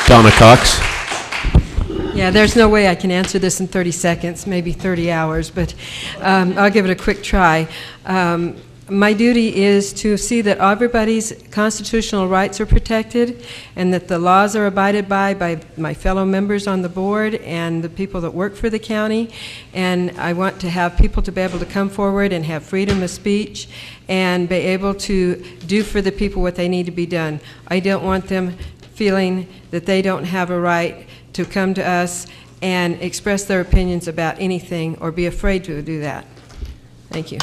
Donna Cox. Yeah, there's no way I can answer this in 30 seconds, maybe 30 hours, but I'll give it a quick try. My duty is to see that everybody's constitutional rights are protected and that the laws are abided by my fellow members on the board and the people that work for the county. And I want to have people to be able to come forward and have freedom of speech and be able to do for the people what they need to be done. I don't want them feeling that they don't have a right to come to us and express their opinions about anything or be afraid to do that. Thank you.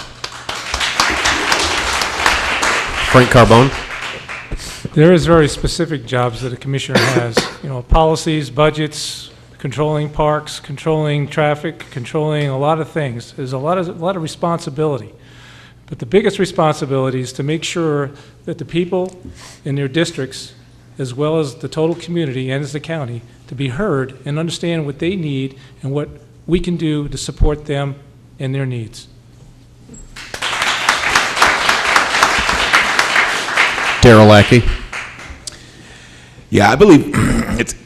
Frank Carbone. There is very specific jobs that a commissioner has, policies, budgets, controlling parks, controlling traffic, controlling a lot of things. There's a lot of responsibility. But the biggest responsibility is to make sure that the people in their districts, as well as the total community and as the county, to be heard and understand what they need and what we can do to support them and their needs. Darrell Lackey. Yeah, I believe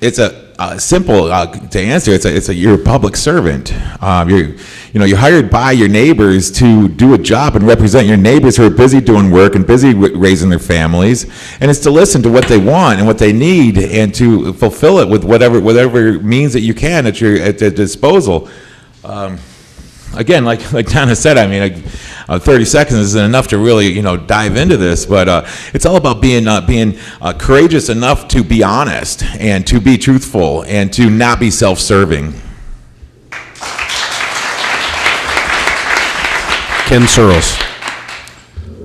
it's a simple to answer. You're a public servant. You're hired by your neighbors to do a job and represent your neighbors who are busy doing work and busy raising their families. And it's to listen to what they want and what they need and to fulfill it with whatever means that you can at your disposal. Again, like Donna said, 30 seconds isn't enough to really, dive into this, but it's all about being courageous enough to be honest and to be truthful and to not be self-serving. Ken Searles.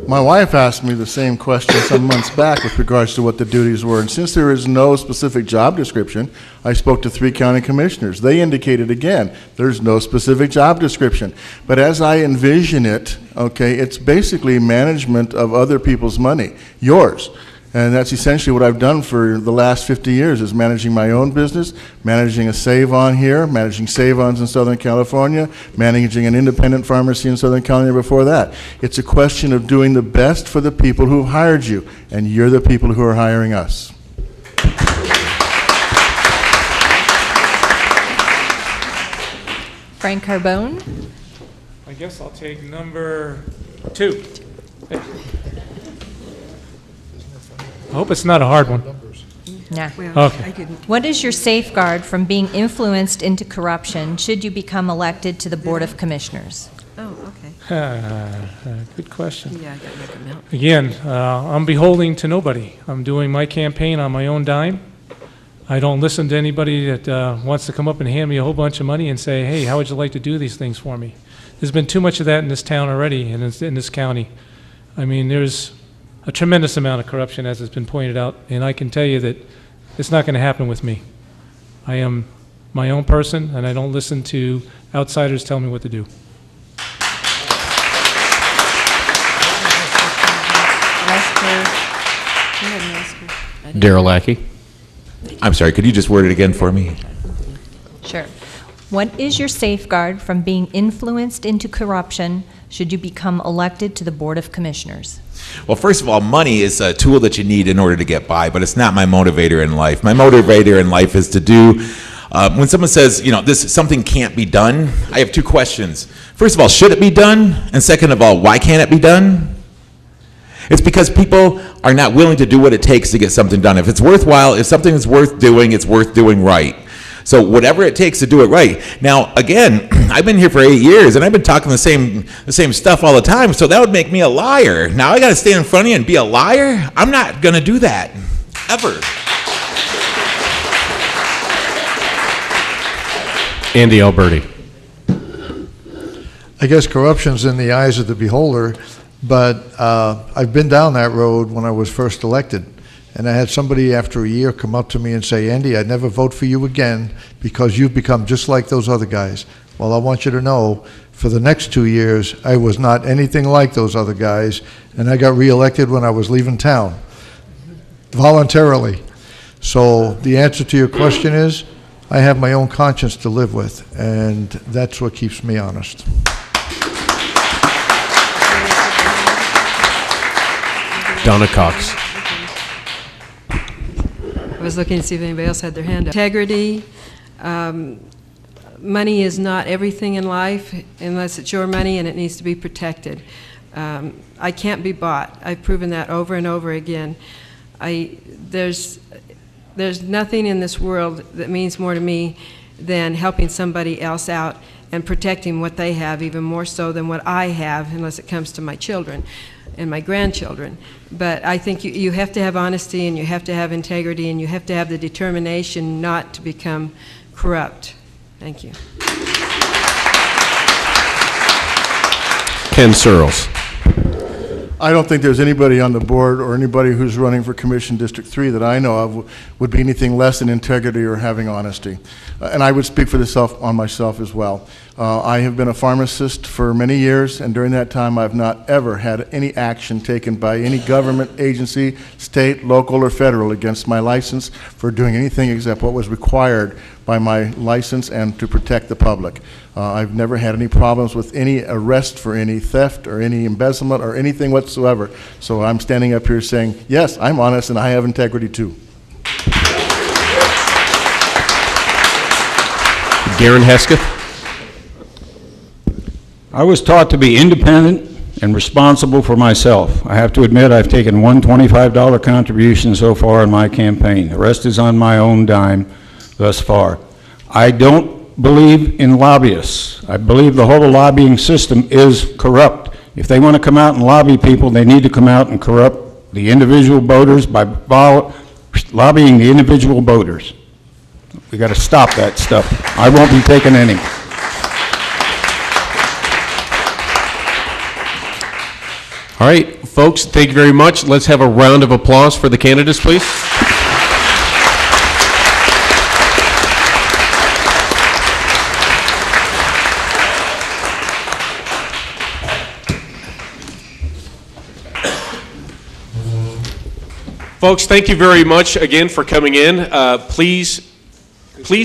My wife asked me the same question some months back with regards to what the duties were, and since there is no specific job description, I spoke to 3 county commissioners. They indicated again, there's no specific job description. But as I envision it, it's basically management of other people's money, yours. And that's essentially what I've done for the last 50 years, is managing my own business, managing a save-on here, managing save-ons in Southern California, managing an independent pharmacy in Southern California before that. It's a question of doing the best for the people who hired you, and you're the people who are hiring us. Frank Carbone. I guess I'll take number 2. I hope it's not a hard one. Yeah. Well, Okay. I didn't. What is your safeguard from being influenced into corruption should you become elected to the Board of Commissioners? Oh, okay. Good question. Yeah, I got to make a note. Again, I'm beholden to nobody. I'm doing my campaign on my own dime. I don't listen to anybody that wants to come up and hand me a whole bunch of money and say, hey, how would you like to do these things for me? There's been too much of that in this town already and in this county. There's a tremendous amount of corruption, as has been pointed out, and I can tell you that it's not going to happen with me. I am my own person, and I don't listen to outsiders tell me what to do. Darrell Lackey. I'm sorry, could you just word it again for me? Sure. What is your safeguard from being influenced into corruption should you become elected to the Board of Commissioners? Well, first of all, money is a tool that you need in order to get by, but it's not my motivator in life. My motivator in life is to do, when someone says, something can't be done, I have 2 questions. First of all, should it be done? And second of all, why can't it be done? It's because people are not willing to do what it takes to get something done. If it's worthwhile, if something is worth doing, it's worth doing right. So whatever it takes to do it right. Now, again, I've been here for 8 years, and I've been talking the same stuff all the time, so that would make me a liar. Now I got to stand in front of you and be a liar? I'm not going to do that, ever. Andy Alberti. I guess corruption's in the eyes of the beholder, but I've been down that road when I was first elected. And I had somebody after a year come up to me and say, Andy, I'd never vote for you again because you've become just like those other guys. Well, I want you to know, for the next 2 years, I was not anything like those other guys, and I got reelected when I was leaving town, voluntarily. So the answer to your question is, I have my own conscience to live with, and that's what keeps me honest. Donna Cox. was looking to see if anybody else had their hand up. Integrity. Money is not everything in life unless it's your money, and it needs to be protected. I can't be bought. I've proven that over and over again. There's nothing in this world that means more to me than helping somebody else out and protecting what they have, even more so than what I have, unless it comes to my children and my grandchildren. But I think you have to have honesty, and you have to have integrity, and you have to have the determination not to become corrupt. Thank you. Ken Searles. I don't think there's anybody on the board or anybody who's running for Commission District 3 that I know of would be anything less than integrity or having honesty. And I would speak for on myself as well. I have been a pharmacist for many years, and during that time I've not ever had any action taken by any government agency, state, local, or federal against my license for doing anything except what was required by my license and to protect the public. I've never had any problems with any arrest for any theft or any embezzlement or anything whatsoever. So I'm standing up here saying, yes, I'm honest and I have integrity too. Garen Hesketh. I was taught to be independent and responsible for myself. I have to admit I've taken one $25 contribution so far in my campaign. The rest is on my own dime thus far. I don't believe in lobbyists. I believe the whole lobbying system is corrupt. If they want to come out and lobby people, they need to come out and corrupt the individual voters by lobbying the individual voters. We got to stop that stuff. I won't be taking any. All right, folks, thank you very much. Let's have a round of applause for the candidates, please. Folks, thank you very much again for coming in. Please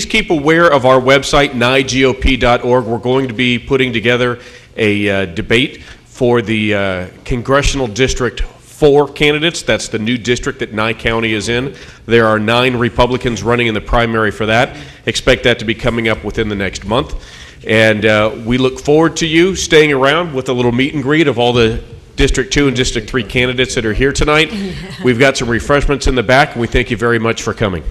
keep aware of our website, nigop.org. We're going to be putting together a debate for the Congressional District 4 candidates. That's the new district that Nye County is in. There are 9 Republicans running in the primary for that. Expect that to be coming up within the next month. And we look forward to you staying around with a little meet and greet of all the District 2 and District 3 candidates that are here tonight. We've got some refreshments in the back, and we thank you very much for coming.